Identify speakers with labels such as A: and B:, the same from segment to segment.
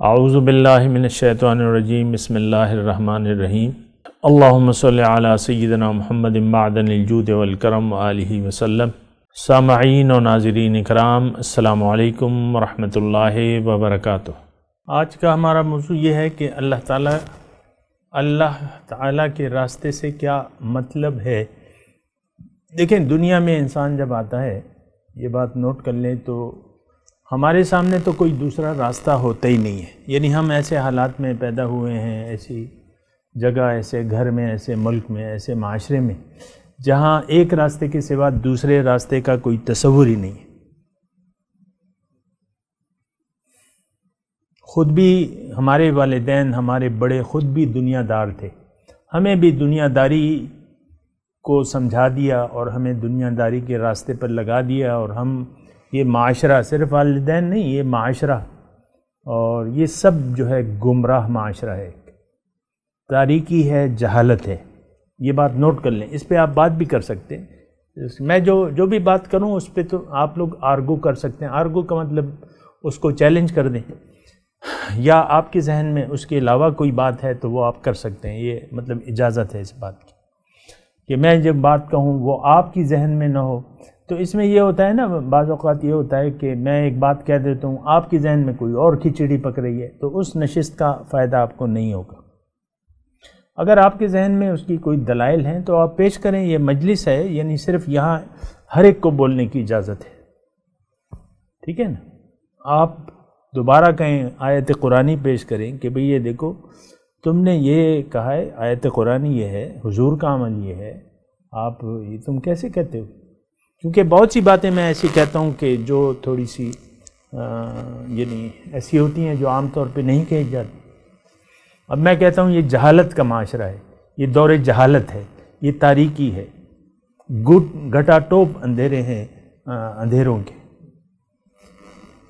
A: اعوذ باللہ من الشیطان الرجیم بسم اللہ الرحمن الرحیم اللہم صلی علی سیدنا محمد معدن الجود والکرم وآلہ وسلم۔ سامعین و ناظرین اکرام، السلام علیکم ورحمۃ اللہ وبرکاتہ۔ آج کا ہمارا موضوع یہ ہے کہ اللہ تعالیٰ کے راستے سے کیا مطلب ہے۔ دیکھیں، دنیا میں انسان جب آتا ہے، یہ بات نوٹ کر لیں تو ہمارے سامنے تو کوئی دوسرا راستہ ہوتا ہی نہیں ہے۔ یعنی ہم ایسے حالات میں پیدا ہوئے ہیں، ایسی جگہ، ایسے گھر میں، ایسے ملک میں، ایسے معاشرے میں جہاں ایک راستے کے سوا دوسرے راستے کا کوئی تصور ہی نہیں ہے۔ خود بھی ہمارے والدین، ہمارے بڑے خود بھی دنیا دار تھے، ہمیں بھی دنیا داری کو سمجھا دیا اور ہمیں دنیا داری کے راستے پر لگا دیا، اور ہم یہ معاشرہ، صرف والدین نہیں، یہ معاشرہ اور یہ سب جو ہے گمراہ معاشرہ ہے، تاریکی ہے، جہالت ہے۔ یہ بات نوٹ کر لیں، اس پہ آپ بات بھی کر سکتے ہیں۔ میں جو بھی بات کروں اس پہ تو آپ لوگ آرگو کر سکتے ہیں۔ آرگو کا مطلب اس کو چیلنج کر دیں، یا آپ کے ذہن میں اس کے علاوہ کوئی بات ہے تو وہ آپ کر سکتے ہیں۔ یہ مطلب اجازت ہے اس بات کی کہ میں جب بات کہوں وہ آپ کی ذہن میں نہ ہو۔ تو اس میں یہ ہوتا ہے نا، بعض اوقات یہ ہوتا ہے کہ میں ایک بات کہہ دیتا ہوں، آپ کی ذہن میں کوئی اور کھچڑی پک رہی ہے، تو اس نشست کا فائدہ آپ کو نہیں ہوگا۔ اگر آپ کے ذہن میں اس کی کوئی دلائل ہیں تو آپ پیش کریں۔ یہ مجلس ہے، یعنی صرف یہاں ہر ایک کو بولنے کی اجازت ہے، ٹھیک ہے نا؟ آپ دوبارہ کہیں، آیت قرآنی پیش کریں کہ بھئی یہ دیکھو، تم نے یہ کہا ہے، آیت قرآنی یہ ہے، حضور کا عمل یہ ہے، آپ یہ تم کیسے کہتے ہو؟ کیونکہ بہت سی باتیں میں ایسی کہتا ہوں کہ جو تھوڑی سی یعنی ایسی ہوتی ہیں جو عام طور پہ نہیں کہی جاتی۔ اب میں کہتا ہوں یہ جہالت کا معاشرہ ہے، یہ دور جہالت ہے، یہ تاریکی ہے، گھٹا ٹوپ اندھیرے ہیں اندھیروں کے،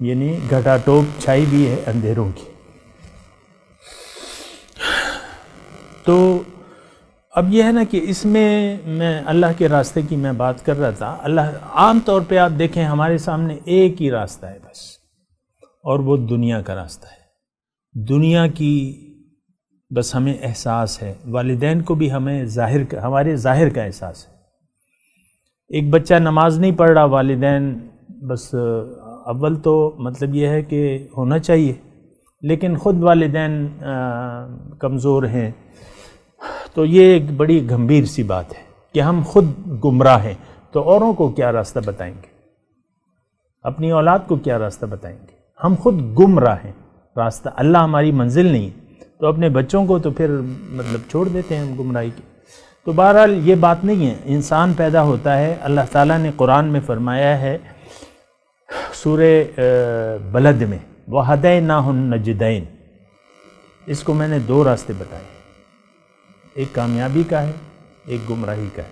A: یعنی گھٹا ٹوپ چھائی بھی ہے اندھیروں کی۔ تو اب یہ ہے نا کہ اس میں اللہ کے راستے کی میں بات کر رہا تھا۔ عام طور پہ آپ دیکھیں ہمارے سامنے ایک ہی راستہ ہے بس، اور وہ دنیا کا راستہ ہے۔ دنیا کی بس ہمیں احساس ہے، والدین کو بھی ہمارے ظاہر کا احساس ہے۔ ایک بچہ نماز نہیں پڑھ رہا، والدین بس اول تو مطلب یہ ہے کہ ہونا چاہیے، لیکن خود والدین کمزور ہیں، تو یہ ایک بڑی گمبھیر سی بات ہے کہ ہم خود گمراہ ہیں، تو اوروں کو کیا راستہ بتائیں گے؟ اپنی اولاد کو کیا راستہ بتائیں گے؟ ہم خود گمراہ ہیں، راستہ اللہ ہماری منزل نہیں، تو اپنے بچوں کو تو پھر مطلب چھوڑ دیتے ہیں ہم گمراہی کی۔ تو بہرحال یہ بات نہیں ہے، انسان پیدا ہوتا ہے، اللہ تعالیٰ نے قرآن میں فرمایا ہے سورہ بلد میں، وَهَدَيْنَاهُ النَّجْدَيْنِ، اس کو میں نے دو راستے بتائے، ایک کامیابی کا ہے، ایک گمراہی کا ہے۔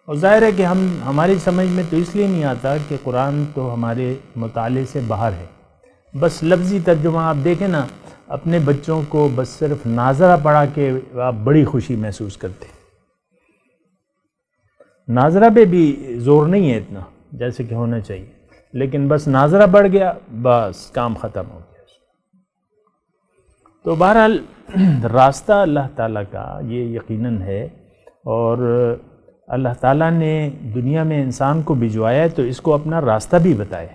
A: اور ظاہر ہے کہ ہماری سمجھ میں تو اس لیے نہیں آتا کہ قرآن تو ہمارے مطالعے سے باہر ہے۔ بس لفظی ترجمہ آپ دیکھیں نا، اپنے بچوں کو بس صرف ناظرہ پڑھا کے آپ بڑی خوشی محسوس کرتے ہیں۔ ناظرہ پہ بھی زور نہیں ہے اتنا جیسے کہ ہونا چاہیے، لیکن بس ناظرہ بڑھ گیا، بس کام ختم ہو گیا۔ تو بہرحال راستہ اللہ تعالیٰ کا یہ یقیناً ہے، اور اللہ تعالیٰ نے دنیا میں انسان کو بھجوایا ہے تو اس کو اپنا راستہ بھی بتایا۔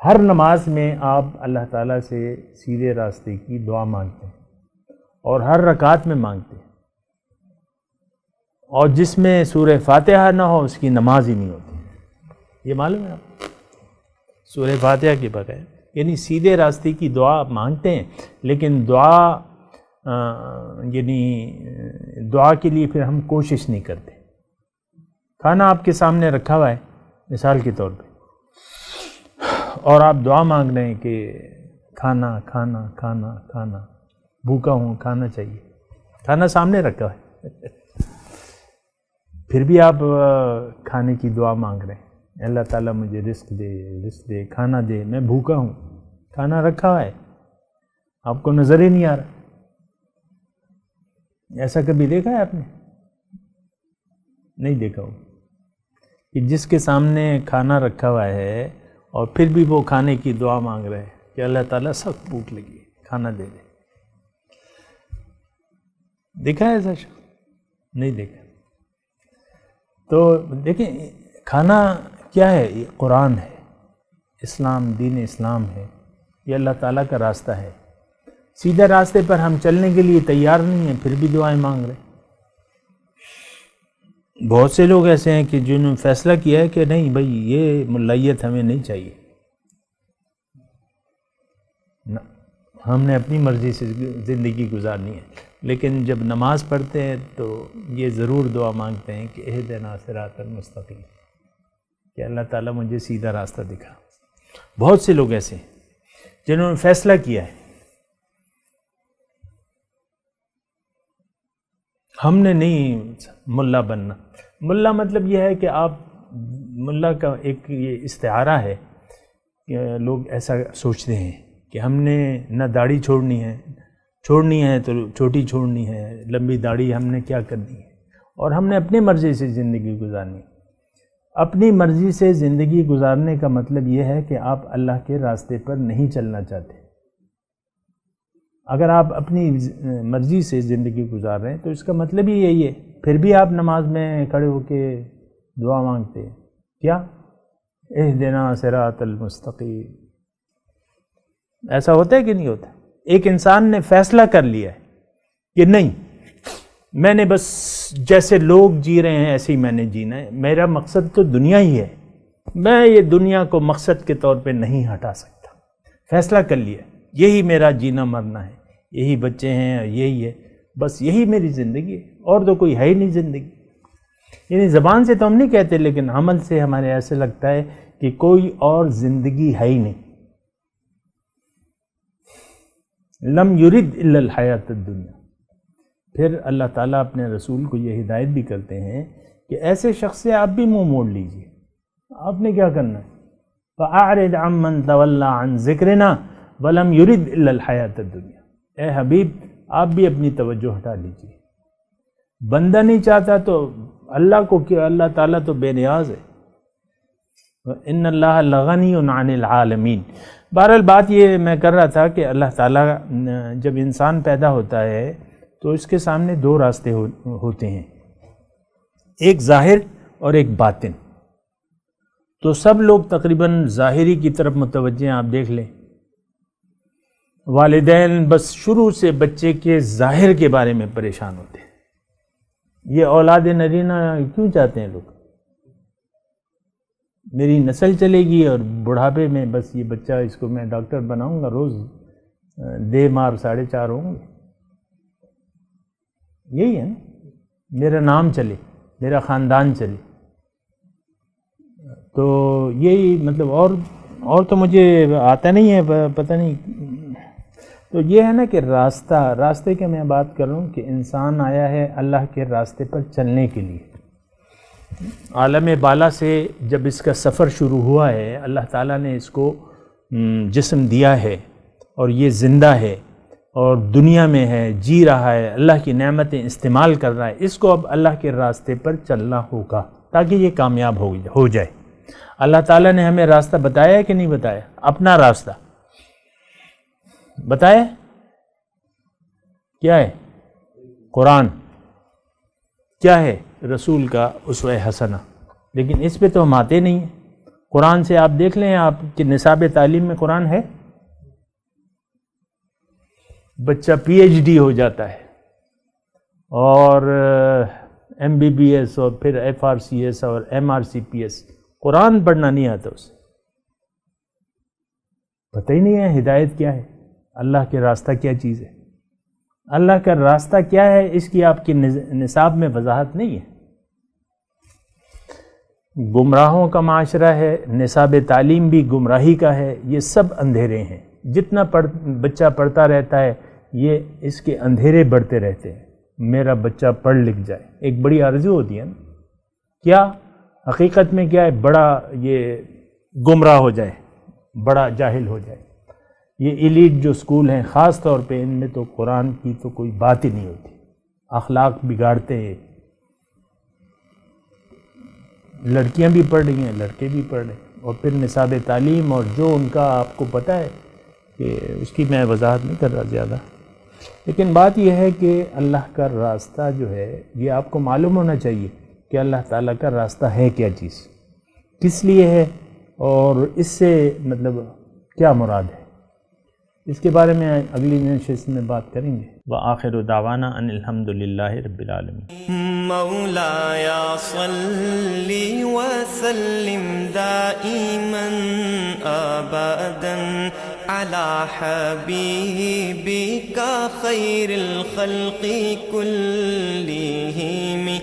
A: ہر نماز میں آپ اللہ تعالیٰ سے سیدھے راستے کی دعا مانگتے ہیں، اور ہر رکعت میں مانگتے ہیں، اور جس میں سورہ فاتحہ نہ ہو اس کی نماز ہی نہیں ہوتی۔ یہ معلوم ہے آپ؟ سورہ فاتحہ کے بغیر، یعنی سیدھے راستے کی دعا آپ مانگتے ہیں، لیکن دعا کے لیے پھر ہم کوشش نہیں کرتے۔ کھانا آپ کے سامنے رکھا ہوا ہے مثال کے طور پہ، اور آپ دعا مانگ رہے ہیں کہ کھانا کھانا کھانا کھانا، بھوکا ہوں، کھانا چاہیے، کھانا سامنے رکھا ہے پھر بھی آپ کھانے کی دعا مانگ رہے ہیں، اللہ تعالیٰ مجھے رزق دے، کھانا دے، میں بھوکا ہوں، کھانا رکھا ہوا ہے، آپ کو نظر ہی نہیں آ رہا۔ ایسا کبھی دیکھا ہے آپ نے؟ نہیں دیکھا ہو کہ جس کے سامنے کھانا رکھا ہوا ہے اور پھر بھی وہ کھانے کی دعا مانگ رہے ہیں، کہ اللہ تعالیٰ سخت بھوک لگی ہے، کھانا دے دے. دیکھا ہے ایسا شخص؟ نہیں دیکھا. تو دیکھیں کھانا کیا ہے؟ یہ قرآن ہے، اسلام، دین اسلام ہے، یہ اللہ تعالیٰ کا راستہ ہے. سیدھے راستے پر ہم چلنے کے لیے تیار نہیں ہیں، پھر بھی دعائیں مانگ رہے. بہت سے لوگ ایسے ہیں کہ جنہوں نے فیصلہ کیا ہے کہ نہیں بھائی یہ ملائیت ہمیں نہیں چاہیے، ہم نے اپنی مرضی سے زندگی گزارنی ہے. لیکن جب نماز پڑھتے ہیں تو یہ ضرور دعا مانگتے ہیں کہ اہدنا صراط المستقیم، کہ اللہ تعالیٰ مجھے سیدھا راستہ دکھا. بہت سے لوگ ایسے ہیں جنہوں نے فیصلہ کیا ہے ہم نے نہیں ملا بننا. ملا مطلب یہ ہے کہ آپ ملا کا ایک یہ استعارہ ہے کہ لوگ ایسا سوچتے ہیں کہ ہم نے نہ داڑھی چھوڑنی ہے تو چھوٹی چھوڑنی ہے، لمبی داڑھی ہم نے کیا کرنی ہے، اور ہم نے اپنی مرضی سے زندگی گزارنی ہے. اپنی مرضی سے زندگی گزارنے کا مطلب یہ ہے کہ آپ اللہ کے راستے پر نہیں چلنا چاہتے. اگر آپ اپنی مرضی سے زندگی گزار رہے ہیں تو اس کا مطلب ہی یہی ہے. پھر بھی آپ نماز میں کھڑے ہو کے دعا مانگتے ہیں کیا؟ اہدنا صراط المستقیم. ایسا ہوتا ہے کہ نہیں ہوتا؟ ایک انسان نے فیصلہ کر لیا ہے کہ نہیں، میں نے بس جیسے لوگ جی رہے ہیں ایسے ہی میں نے جینا ہے، میرا مقصد تو دنیا ہی ہے، میں یہ دنیا کو مقصد کے طور پہ نہیں ہٹا سکتا. فیصلہ کر لیا، یہی میرا جینا مرنا ہے، یہی بچے ہیں، یہی ہے، بس یہی میری زندگی ہے، اور تو کوئی ہے ہی نہیں زندگی. یعنی زبان سے تو ہم نہیں کہتے لیکن عمل سے ہمارے ایسے لگتا ہے کہ کوئی اور زندگی ہے ہی نہیں. لم یرد الا الحیات الدنیا. پھر اللہ تعالیٰ اپنے رسول کو یہ ہدایت بھی کرتے ہیں کہ ایسے شخص سے آپ بھی منہ موڑ لیجئے. آپ نے کیا کرنا ہے؟ فَأَعْرِضْ عَمَّنْ تَوَلَّى عَنْ ذِكْرِنَا وَلَمْ يُرِدْ إِلَّا الْحَيَاةَ الدُّنْيَا. اے حبیب آپ بھی اپنی توجہ ہٹا لیجئے. بندہ نہیں چاہتا تو اللہ کو کیا، اللہ تعالیٰ تو بے نیاز ہے. ان اللہ لغنی عن العالمین. بہرحال بات یہ میں کر رہا تھا کہ اللہ تعالیٰ جب انسان پیدا ہوتا ہے تو اس کے سامنے دو راستے ہوتے ہیں، ایک ظاہر اور ایک باطن. تو سب لوگ تقریباً ظاہری کی طرف متوجہ ہیں. آپ دیکھ لیں والدین بس شروع سے بچے کے ظاہر کے بارے میں پریشان ہوتے ہیں. یہ اولاد نرینہ کیوں چاہتے ہیں لوگ؟ میری نسل چلے گی اور بڑھاپے میں بس یہ بچہ، اس کو میں ڈاکٹر بناؤں گا، روز دے مار 4.5 ہوں گے. یہی ہے نا، میرا نام چلے، میرا خاندان چلے. تو یہی مطلب، اور تو مجھے آتا نہیں ہے، پتہ نہیں. تو یہ ہے نا کہ راستے کے میں بات کر رہا ہوں کہ انسان آیا ہے اللہ کے راستے پر چلنے کے لیے. عالم بالا سے جب اس کا سفر شروع ہوا ہے، اللہ تعالیٰ نے اس کو جسم دیا ہے اور یہ زندہ ہے اور دنیا میں ہے، جی رہا ہے، اللہ کی نعمتیں استعمال کر رہا ہے. اس کو اب اللہ کے راستے پر چلنا ہوگا تاکہ یہ کامیاب ہو جائے. اللہ تعالیٰ نے ہمیں راستہ بتایا ہے کہ نہیں بتایا؟ اپنا راستہ بتایا. کیا ہے؟ قرآن. کیا ہے؟ رسول کا اسوہ حسنہ. لیکن اس پہ تو ہم آتے نہیں ہیں. قرآن سے آپ دیکھ لیں، آپ کے نصاب تعلیم میں قرآن ہے؟ بچہ PhD ہو جاتا ہے اور MBBS اور پھر FRCS اور MRCPS. قرآن پڑھنا نہیں آتا اسے، پتہ ہی نہیں ہے ہدایت کیا ہے، اللہ کے راستہ کیا چیز ہے، اللہ کا راستہ کیا ہے، اس کی آپ کی نصاب میں وضاحت نہیں ہے. گمراہوں کا معاشرہ ہے، نصاب تعلیم بھی گمراہی کا ہے. یہ سب اندھیرے ہیں. جتنا بچہ پڑھتا رہتا ہے یہ اس کے اندھیرے بڑھتے رہتے ہیں. میرا بچہ پڑھ لکھ جائے، ایک بڑی آرزو ہوتی ہے نا. کیا حقیقت میں کیا ہے؟ بڑا یہ گمراہ ہو جائے، بڑا جاہل ہو جائے. یہ ایلیٹ جو سکول ہیں خاص طور پہ، ان میں تو قرآن کی تو کوئی بات ہی نہیں ہوتی. اخلاق بگاڑتے ہیں. لڑکیاں بھی پڑھ رہی ہیں، لڑکے بھی پڑھ رہے ہیں، اور پھر نصاب تعلیم اور جو ان کا آپ کو پتہ ہے کہ اس کی میں وضاحت نہیں کر رہا زیادہ، لیکن بات یہ ہے کہ اللہ کا راستہ جو ہے یہ آپ کو معلوم ہونا چاہیے کہ اللہ تعالیٰ کا راستہ ہے کیا چیز، کس لیے ہے، اور اس سے مطلب کیا مراد ہے، اس کے بارے میں اگلی نشست میں بات کریں گے۔ وآخر دعوانا ان الحمد للہ رب العالمین۔
B: مولاي صل وسلم دائما ابدا على حبيبك خير الخلق كلهم